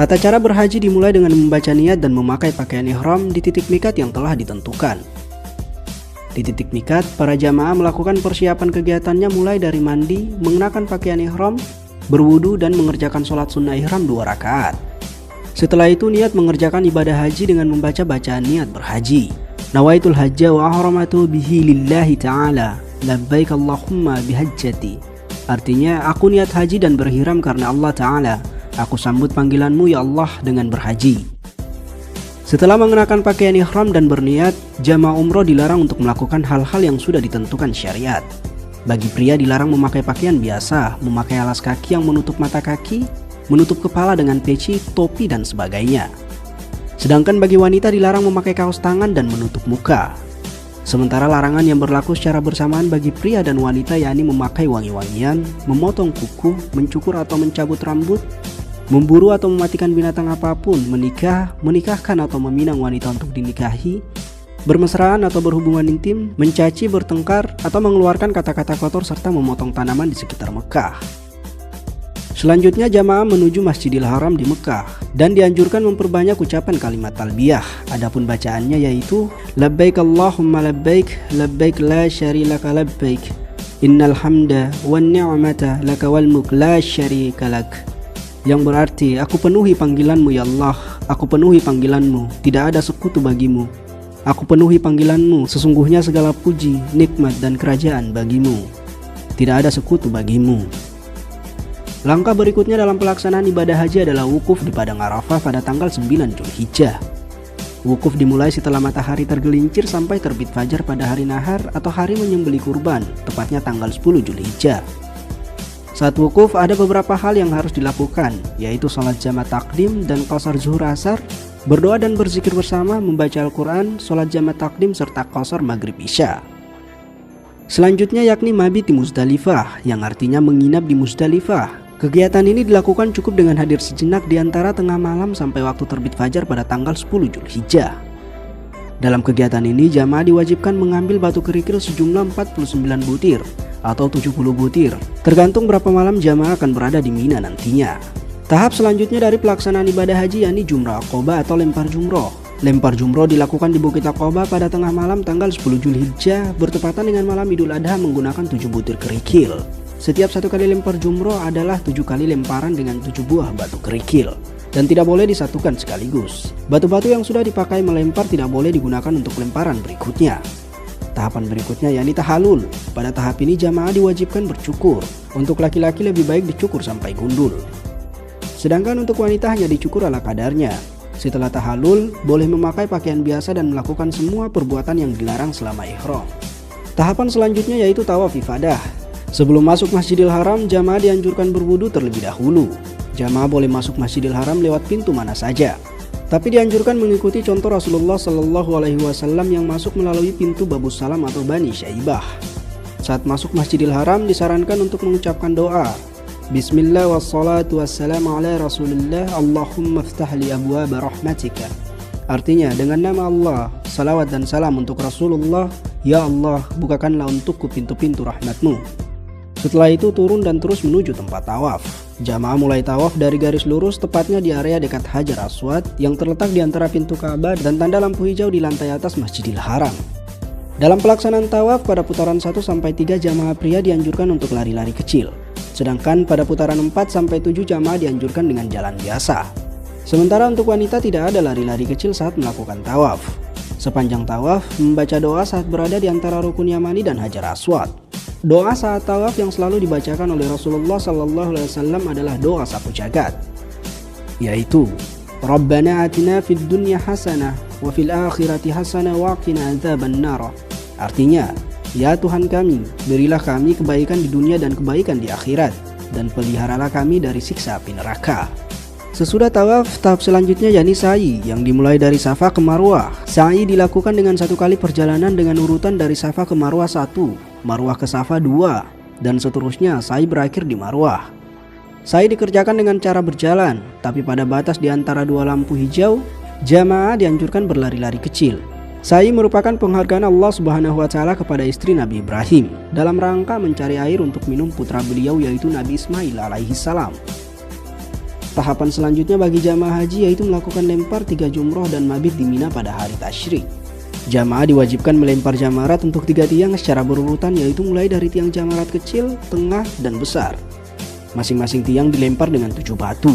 Tata cara berhaji dimulai dengan membaca niat dan memakai pakaian ihram di titik miqat yang telah ditentukan. Di titik miqat, para jamaah melakukan persiapan kegiatannya mulai dari mandi, mengenakan pakaian ihram, berwudu dan mengerjakan sholat sunnah ihram 2 rakaat. Setelah itu niat mengerjakan ibadah haji dengan membaca bacaan niat berhaji. Nawaitul hajja wa ahramatu bihi lillahi ta'ala, labbaik Allahumma bihajjati. Artinya, aku niat haji dan berihram karena Allah Ta'ala. Aku sambut panggilanmu ya Allah dengan berhaji. Setelah mengenakan pakaian ihram dan berniat, jamaah umroh dilarang untuk melakukan hal-hal yang sudah ditentukan syariat. Bagi pria dilarang memakai pakaian biasa, memakai alas kaki yang menutup mata kaki, menutup kepala dengan peci, topi dan sebagainya. Sedangkan bagi wanita dilarang memakai kaos tangan dan menutup muka. Sementara larangan yang berlaku secara bersamaan bagi pria dan wanita yakni memakai wangi-wangian, memotong kuku, mencukur atau mencabut rambut, memburu atau mematikan binatang apapun, menikahkan atau meminang wanita untuk dinikahi, bermesraan atau berhubungan intim, mencaci, bertengkar, atau mengeluarkan kata-kata kotor serta memotong tanaman di sekitar Mekah. Selanjutnya jamaah menuju Masjidil Haram di Mekah dan dianjurkan memperbanyak ucapan kalimat talbiyah. Adapun bacaannya yaitu labbaik Allahumma labbaik, labbaik la syarika labbaik, innal hamda wan ni'mata laka wal mulk la syarika lak. Yang berarti, aku penuhi panggilanmu ya Allah, aku penuhi panggilanmu, tidak ada sekutu bagimu. Aku penuhi panggilanmu, sesungguhnya segala puji, nikmat dan kerajaan bagimu. Tidak ada sekutu bagimu. Langkah berikutnya dalam pelaksanaan ibadah haji adalah wukuf di Padang Arafah pada tanggal 9 Zulhijjah. Wukuf dimulai setelah matahari tergelincir sampai terbit fajar pada hari nahar atau hari menyembelih kurban, tepatnya tanggal 10 Zulhijjah. Saat wukuf ada beberapa hal yang harus dilakukan, yaitu sholat jamak takdim dan qasar zuhur asar, berdoa dan berzikir bersama, membaca Al-Quran, sholat jamak takdim serta qasar maghrib isya. Selanjutnya yakni mabit di Muzdalifah, yang artinya menginap di Muzdalifah. Kegiatan ini dilakukan cukup dengan hadir sejenak di antara tengah malam sampai waktu terbit fajar pada tanggal 10 Zulhijjah. Dalam kegiatan ini jamaah diwajibkan mengambil batu kerikil sejumlah 49 butir atau 70 butir, tergantung berapa malam jamaah akan berada di Mina nantinya. Tahap selanjutnya dari pelaksanaan ibadah haji yakni jumrah aqobah atau lempar jumroh. Lempar jumroh dilakukan di Bukit Aqobah pada tengah malam tanggal 10 Zulhijjah bertepatan dengan malam Idul Adha menggunakan 7 butir kerikil. Setiap 1 kali lempar jumroh adalah 7 kali lemparan dengan 7 buah batu kerikil dan tidak boleh disatukan sekaligus. Batu-batu yang sudah dipakai melempar tidak boleh digunakan untuk lemparan berikutnya. Tahapan berikutnya yakni tahalul. Pada tahap ini jamaah diwajibkan bercukur. Untuk laki-laki lebih baik dicukur sampai gundul. Sedangkan untuk wanita hanya dicukur ala kadarnya. Setelah tahalul, boleh memakai pakaian biasa dan melakukan semua perbuatan yang dilarang selama ihram. Tahapan selanjutnya yaitu tawaf ifadah. Sebelum masuk Masjidil Haram, jamaah dianjurkan berwudu terlebih dahulu. Jamaah boleh masuk Masjidil Haram lewat pintu mana saja. Tapi dianjurkan mengikuti contoh Rasulullah SAW yang masuk melalui pintu Babus Salam atau Bani Syaibah. Saat masuk Masjidil Haram disarankan untuk mengucapkan doa. Bismillah wassalatu wassalamu ala Rasulillah, Allahumma ftahli abwaba rahmatika. Artinya, dengan nama Allah, salawat dan salam untuk Rasulullah, ya Allah, bukakanlah untukku pintu-pintu rahmatmu. Setelah itu turun dan terus menuju tempat tawaf. Jamaah mulai tawaf dari garis lurus tepatnya di area dekat Hajar Aswad yang terletak di antara pintu Ka'bah dan tanda lampu hijau di lantai atas Masjidil Haram. Dalam pelaksanaan tawaf pada putaran 1-3 jamaah pria dianjurkan untuk lari-lari kecil. Sedangkan pada putaran 4-7 jamaah dianjurkan dengan jalan biasa. Sementara untuk wanita tidak ada lari-lari kecil saat melakukan tawaf. Sepanjang tawaf membaca doa saat berada di antara Rukun Yamani dan Hajar Aswad. Doa saat tawaf yang selalu dibacakan oleh Rasulullah SAW adalah doa sapu jagat, yaitu Rabbana atina fid dunya hasanah wa fil akhirati hasanah wa qina adzabannar. Artinya, ya Tuhan kami, berilah kami kebaikan di dunia dan kebaikan di akhirat, dan peliharalah kami dari siksa api neraka. Sesudah tawaf, tahap selanjutnya yakni sa'i yang dimulai dari Safa ke Marwah. Sa'i dilakukan dengan 1 kali perjalanan dengan urutan dari Safa ke Marwah 1, Marwah ke Safa 2, dan seterusnya sa'i berakhir di Marwah. Sa'i dikerjakan dengan cara berjalan, tapi pada batas di antara 2 lampu hijau, jamaah dianjurkan berlari-lari kecil. Sa'i merupakan penghargaan Allah Subhanahu wa Ta'ala kepada istri Nabi Ibrahim dalam rangka mencari air untuk minum putra beliau yaitu Nabi Ismail alaihi salam. Tahapan selanjutnya bagi jamaah haji yaitu melakukan lempar 3 jumroh dan mabit di Mina pada hari tasyrik. Jamaah diwajibkan melempar jamarat untuk 3 tiang secara berurutan, yaitu mulai dari tiang jamarat kecil, tengah, dan besar. Masing-masing tiang dilempar dengan 7 batu.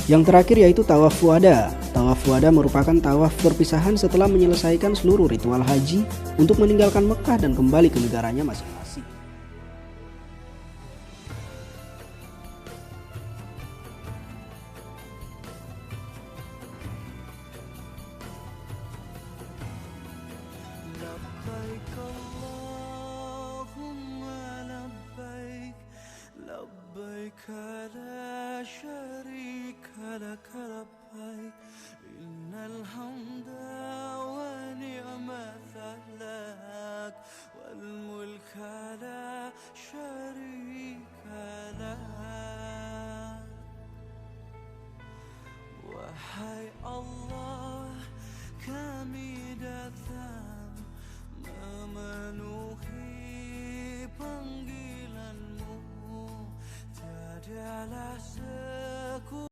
Yang terakhir yaitu tawaf wada. Tawaf wada merupakan tawaf perpisahan setelah menyelesaikan seluruh ritual haji untuk meninggalkan Mekah dan kembali ke negaranya masing-masing. لبيك لا شريك لك لبيك إن الحمد ونعمة لك والملك لا شريك لك. Wahai Allah, kami datang memenuhi panggilanmu. Tiadalah